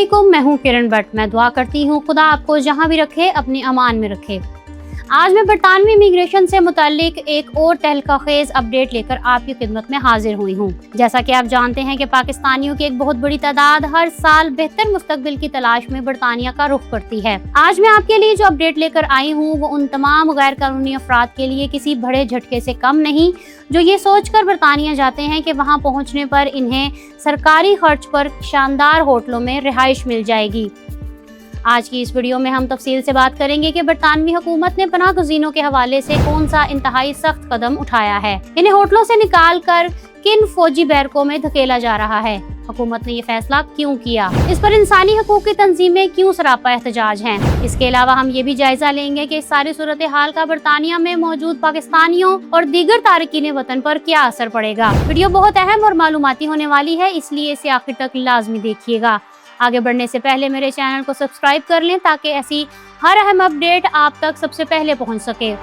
علیکم، میں ہوں کرن بٹ۔ میں دعا کرتی ہوں خدا آپ کو جہاں بھی رکھے اپنی امان میں رکھے۔ آج میں برطانوی امیگریشن سے متعلق ایک اور تہلکہ خیز اپڈیٹ لے کر آپ کی خدمت میں حاضر ہوئی ہوں۔ جیسا کہ آپ جانتے ہیں کہ پاکستانیوں کی ایک بہت بڑی تعداد ہر سال بہتر مستقبل کی تلاش میں برطانیہ کا رخ کرتی ہے۔ آج میں آپ کے لیے جو اپڈیٹ لے کر آئی ہوں وہ ان تمام غیر قانونی افراد کے لیے کسی بڑے جھٹکے سے کم نہیں جو یہ سوچ کر برطانیہ جاتے ہیں کہ وہاں پہنچنے پر انہیں سرکاری خرچ پر شاندار ہوٹلوں میں رہائش مل جائے گی۔ آج کی اس ویڈیو میں ہم تفصیل سے بات کریں گے کہ برطانوی حکومت نے پناہ گزینوں کے حوالے سے کون سا انتہائی سخت قدم اٹھایا ہے، انہیں ہوٹلوں سے نکال کر کن فوجی بیرکوں میں دھکیلا جا رہا ہے، حکومت نے یہ فیصلہ کیوں کیا، اس پر انسانی حقوق کی تنظیمیں کیوں سراپا احتجاج ہیں۔ اس کے علاوہ ہم یہ بھی جائزہ لیں گے کہ اس ساری صورتحال کا برطانیہ میں موجود پاکستانیوں اور دیگر تارکین وطن پر کیا اثر پڑے گا۔ ویڈیو بہت اہم اور معلوماتی ہونے والی ہے، اس لیے اسے آخر تک لازمی دیکھیے گا۔ آگے بڑھنے سے پہلے میرے چینل کو سبسکرائب کر لیں تاکہ ایسی ہر اہم اپڈیٹ آپ تک سب سے پہلے پہنچ سکے۔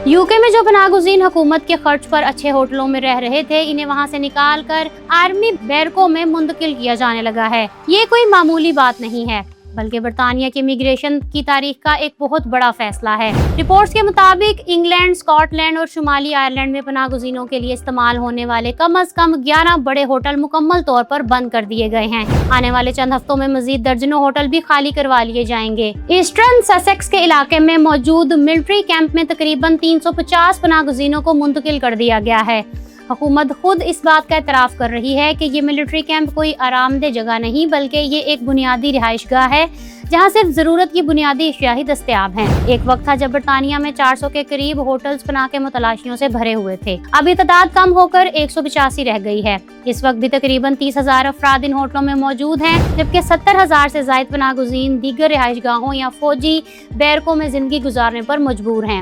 یوکے میں جو پناہ گزین حکومت کے خرچ پر اچھے ہوٹلوں میں رہ رہے تھے، انہیں وہاں سے نکال کر آرمی بیرکوں میں منتقل کیا جانے لگا ہے۔ یہ کوئی معمولی بات نہیں ہے بلکہ برطانیہ کی امیگریشن کی تاریخ کا ایک بہت بڑا فیصلہ ہے۔ رپورٹس کے مطابق انگلینڈ، اسکاٹ لینڈ اور شمالی آئرلینڈ میں پناہ گزینوں کے لیے استعمال ہونے والے کم از کم 11 بڑے ہوٹل مکمل طور پر بند کر دیے گئے ہیں۔ آنے والے چند ہفتوں میں مزید درجنوں ہوٹل بھی خالی کروا لیے جائیں گے۔ ایسٹرن سسیکس کے علاقے میں موجود ملٹری کیمپ میں تقریباً 350 پناہ گزینوں کو منتقل کر دیا گیا ہے۔ حکومت خود اس بات کا اعتراف کر رہی ہے کہ یہ ملٹری کیمپ کوئی آرام دہ جگہ نہیں بلکہ یہ ایک بنیادی رہائش گاہ ہے جہاں صرف ضرورت کی بنیادی اشیاء ہی دستیاب ہیں۔ ایک وقت تھا جب برطانیہ میں 400 کے قریب ہوٹلز پناہ کے متلاشیوں سے بھرے ہوئے تھے، اب یہ تعداد کم ہو کر 185 رہ گئی ہے۔ اس وقت بھی تقریباً 30,000 افراد ان ہوٹلوں میں موجود ہیں، جبکہ 70,000 سے زائد پناہ گزین دیگر رہائش گاہوں یا فوجی بیرکوں میں زندگی گزارنے پر مجبور ہیں۔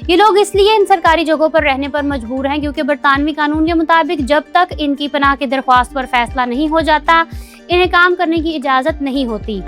یہ لوگ اس لیے ان سرکاری جگہوں پر رہنے پر مجبور ہیں کیونکہ برطانوی قانون کے مطابق جب تک ان کی پناہ کی درخواست پر فیصلہ نہیں ہو جاتا، انہیں کام کرنے کی اجازت نہیں ہوتی۔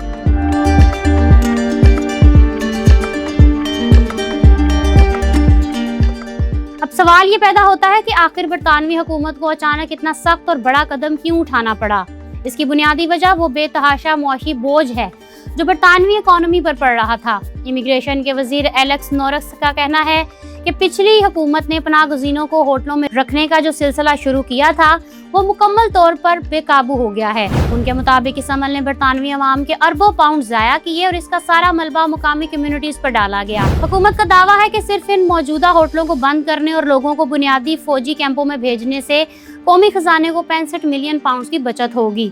اب سوال یہ پیدا ہوتا ہے کہ آخر برطانوی حکومت کو اچانک اتنا سخت اور بڑا قدم کیوں اٹھانا پڑا؟ اس کی بنیادی وجہ وہ بے تحاشا معاشی بوجھ ہے جو برطانوی اکانومی پر پڑ رہا تھا۔ امیگریشن کے وزیر ایلیکس نورکس کا کہنا ہے کہ پچھلی حکومت نے پناہ گزینوں کو ہوٹلوں میں رکھنے کا جو سلسلہ شروع کیا تھا وہ مکمل طور پر بے قابو ہو گیا ہے۔ ان کے مطابق اس عمل نے برطانوی عوام کے اربوں پاؤنڈ ضائع کیے اور اس کا سارا ملبہ مقامی کمیونٹیز پر ڈالا گیا۔ حکومت کا دعویٰ ہے کہ صرف ان موجودہ ہوٹلوں کو بند کرنے اور لوگوں کو بنیادی فوجی کیمپوں میں بھیجنے سے قومی خزانے کو 65 ملین پاؤنڈز کی بچت ہوگی۔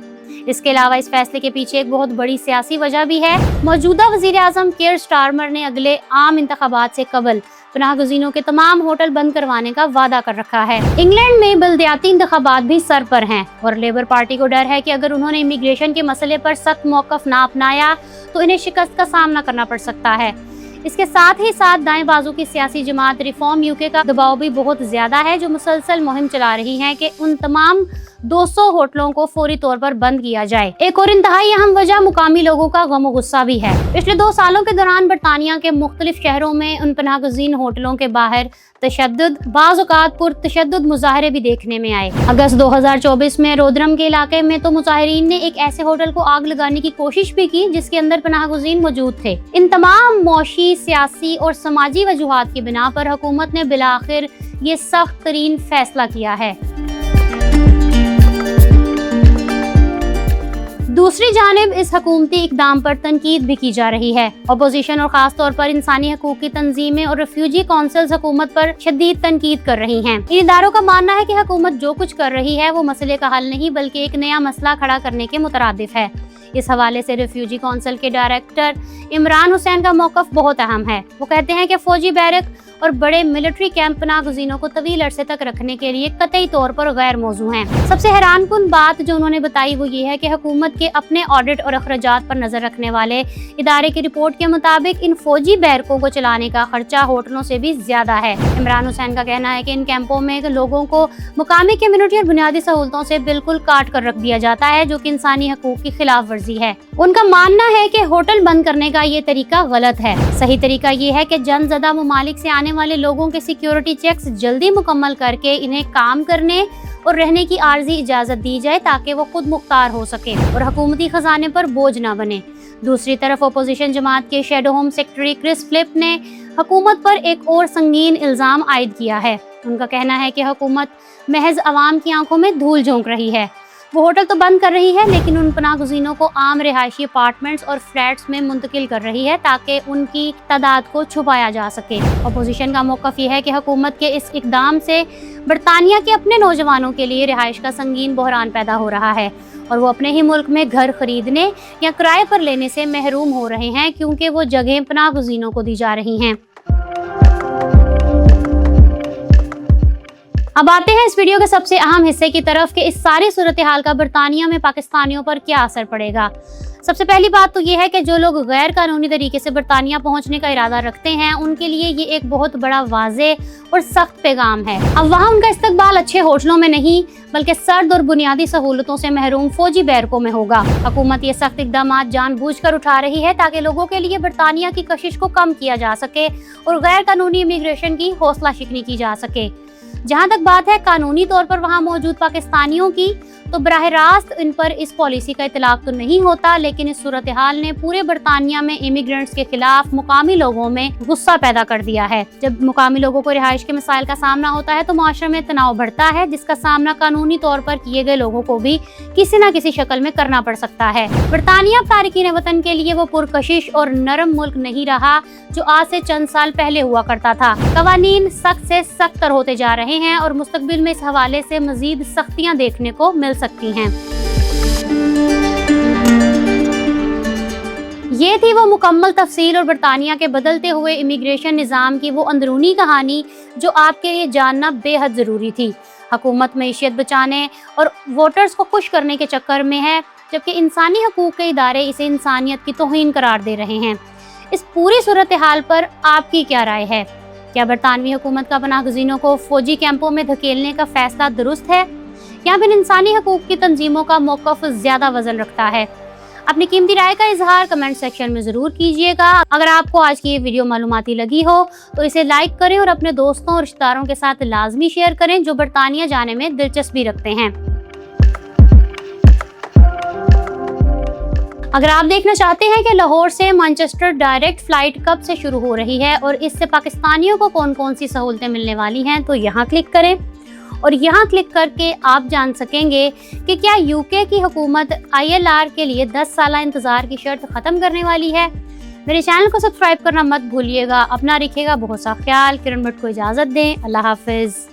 اس کے علاوہ اس فیصلے کے پیچھے ایک بہت بڑی سیاسی وجہ بھی ہے۔ موجودہ وزیر اعظم کیئر سٹارمر نے اگلے عام انتخابات سے قبل پناہ گزینوں کے تمام ہوٹل بند کروانے کا وعدہ کر رکھا ہے۔ انگلینڈ میں بلدیاتی انتخابات بھی سر پر ہیں اور لیبر پارٹی کو ڈر ہے کہ اگر انہوں نے امیگریشن کے مسئلے پر سخت موقف نہ اپنایا تو انہیں شکست کا سامنا کرنا پڑ سکتا ہے۔ اس کے ساتھ ہی ساتھ دائیں بازو کی سیاسی جماعت ریفارم یوکے کا دباؤ بھی بہت زیادہ ہے جو مسلسل مہم چلا رہی ہے کہ ان تمام 200 ہوٹلوں کو فوری طور پر بند کیا جائے۔ ایک اور انتہائی اہم وجہ مقامی لوگوں کا غم و غصہ بھی ہے۔ پچھلے 2 سالوں کے دوران برطانیہ کے مختلف شہروں میں ان پناہ گزین ہوٹلوں کے باہر تشدد، بعض اوقات پرتشدد مظاہرے بھی دیکھنے میں آئے۔ اگست 2024 میں رودرم کے علاقے میں تو مظاہرین نے ایک ایسے ہوٹل کو آگ لگانے کی کوشش بھی کی جس کے اندر پناہ گزین موجود تھے۔ ان تمام معاشی، سیاسی اور سماجی وجوہات کی بنا پر حکومت نے بالآخر یہ سخت ترین فیصلہ کیا ہے۔ دوسری جانب اس حکومتی اقدام پر تنقید بھی کی جا رہی ہے۔ اپوزیشن اور خاص طور پر انسانی حقوق کی تنظیمیں اور ریفیوجی کونسلز حکومت پر شدید تنقید کر رہی ہیں۔ ان اداروں کا ماننا ہے کہ حکومت جو کچھ کر رہی ہے وہ مسئلے کا حل نہیں بلکہ ایک نیا مسئلہ کھڑا کرنے کے مترادف ہے۔ اس حوالے سے ریفیوجی کونسل کے ڈائریکٹر عمران حسین کا موقف بہت اہم ہے۔ وہ کہتے ہیں کہ فوجی بیرک اور بڑے ملٹری کیمپ پناہ گزینوں کو طویل عرصے تک رکھنے کے لیے قطعی طور پر غیر موزوں ہیں۔ سب سے حیران کن بات جو انہوں نے بتائی وہ یہ ہے کہ حکومت کے اپنے آڈٹ اور اخراجات پر نظر رکھنے والے ادارے کی رپورٹ کے مطابق ان فوجی بیرکوں کو چلانے کا خرچہ ہوٹلوں سے بھی زیادہ ہے۔ عمران حسین کا کہنا ہے کہ ان کیمپوں میں لوگوں کو مقامی کمیونٹی اور بنیادی سہولتوں سے بالکل کاٹ کر رکھ دیا جاتا ہے جو کہ انسانی حقوق کی خلاف ورزی ہے۔ ان کا ماننا ہے کہ ہوٹل بند کرنے کا یہ طریقہ غلط ہے۔ صحیح طریقہ یہ ہے کہ جنگ زدہ ممالک سے آنے والے لوگوں کے سیکیورٹی چیکس جلدی مکمل کر کے انہیں کام کرنے اور رہنے کی عارضی اجازت دی جائے تاکہ وہ خود مختار ہو سکے اور حکومتی خزانے پر بوجھ نہ بنے۔ دوسری طرف اپوزیشن جماعت کے شیڈو ہوم سیکرٹری کرس فلپ نے حکومت پر ایک اور سنگین الزام عائد کیا ہے۔ ان کا کہنا ہے کہ حکومت محض عوام کی آنکھوں میں دھول جھونک رہی ہے۔ وہ ہوٹل تو بند کر رہی ہے لیکن ان پناہ گزینوں کو عام رہائشی اپارٹمنٹس اور فلیٹس میں منتقل کر رہی ہے تاکہ ان کی تعداد کو چھپایا جا سکے۔ اپوزیشن کا موقف یہ ہے کہ حکومت کے اس اقدام سے برطانیہ کے اپنے نوجوانوں کے لیے رہائش کا سنگین بحران پیدا ہو رہا ہے اور وہ اپنے ہی ملک میں گھر خریدنے یا کرائے پر لینے سے محروم ہو رہے ہیں کیونکہ وہ جگہیں پناہ گزینوں کو دی جا رہی ہیں۔ اب آتے ہیں اس ویڈیو کے سب سے اہم حصے کی طرف کہ اس ساری صورتحال کا برطانیہ میں پاکستانیوں پر کیا اثر پڑے گا۔ سب سے پہلی بات تو یہ ہے کہ جو لوگ غیر قانونی طریقے سے برطانیہ پہنچنے کا ارادہ رکھتے ہیں ان کے لیے یہ ایک بہت بڑا واضح اور سخت پیغام ہے۔ اب وہاں ان کا استقبال اچھے ہوٹلوں میں نہیں بلکہ سرد اور بنیادی سہولتوں سے محروم فوجی بیرکوں میں ہوگا۔ حکومت یہ سخت اقدامات جان بوجھ کر اٹھا رہی ہے تاکہ لوگوں کے لیے برطانیہ کی کشش کو کم کیا جا سکے اور غیر قانونی امیگریشن کی حوصلہ شکنی کی جا سکے۔ جہاں تک بات ہے قانونی طور پر وہاں موجود پاکستانیوں کی تو براہ راست ان پر اس پالیسی کا اطلاق تو نہیں ہوتا، لیکن اس صورتحال نے پورے برطانیہ میں امیگرینٹس کے خلاف مقامی لوگوں میں غصہ پیدا کر دیا ہے۔ جب مقامی لوگوں کو رہائش کے مسائل کا سامنا ہوتا ہے تو معاشرے میں تناؤ بڑھتا ہے جس کا سامنا قانونی طور پر کیے گئے لوگوں کو بھی کسی نہ کسی شکل میں کرنا پڑ سکتا ہے۔ برطانیہ اب تارکین وطن کے لیے وہ پرکشش اور نرم ملک نہیں رہا جو آج سے چند سال پہلے ہوا کرتا تھا۔ قوانین سخت سے سخت تر ہوتے جا رہے ہیں اور مستقبل میں اس حوالے سے مزید سختیاں دیکھنے کو مل سکتی ہیں۔ یہ تھی وہ مکمل تفصیل اور برطانیہ کے بدلتے ہوئے امیگریشن نظام کی وہ اندرونی کہانی جو آپ کے لیے جاننا بے حد ضروری تھی۔ حکومت معیشت بچانے اور ووٹرز کو خوش کرنے کے چکر میں ہے جبکہ انسانی حقوق کے ادارے اسے انسانیت کی توہین قرار دے رہے ہیں۔ اس پوری صورتحال پر آپ کی کیا رائے ہے؟ کیا برطانوی حکومت کا پناہ گزینوں کو فوجی کیمپوں میں دھکیلنے کا فیصلہ درست ہے یا پھر انسانی حقوق کی تنظیموں کا موقف زیادہ وزن رکھتا ہے؟ اپنی قیمتی رائے کا اظہار کمنٹ سیکشن میں ضرور کیجیے گا۔ اگر آپ کو آج کی یہ ویڈیو معلوماتی لگی ہو تو اسے لائک کریں اور اپنے دوستوں اور رشتہ داروں کے ساتھ لازمی شیئر کریں جو برطانیہ جانے میں دلچسپی رکھتے ہیں۔ اگر آپ دیکھنا چاہتے ہیں کہ لاہور سے مانچسٹر ڈائریکٹ فلائٹ کب سے شروع ہو رہی ہے اور اس سے پاکستانیوں کو کون کون سی سہولتیں ملنے والی ہیں تو یہاں کلک کریں اور یہاں کلک کر کے آپ جان سکیں گے کہ کیا UK کی حکومت ILR کے لیے 10 سالہ انتظار کی شرط ختم کرنے والی ہے۔ میرے چینل کو سبسکرائب کرنا مت بھولیے گا۔ اپنا رکھیے گا بہت سا خیال۔ کرن بٹ کو اجازت دیں۔ اللہ حافظ۔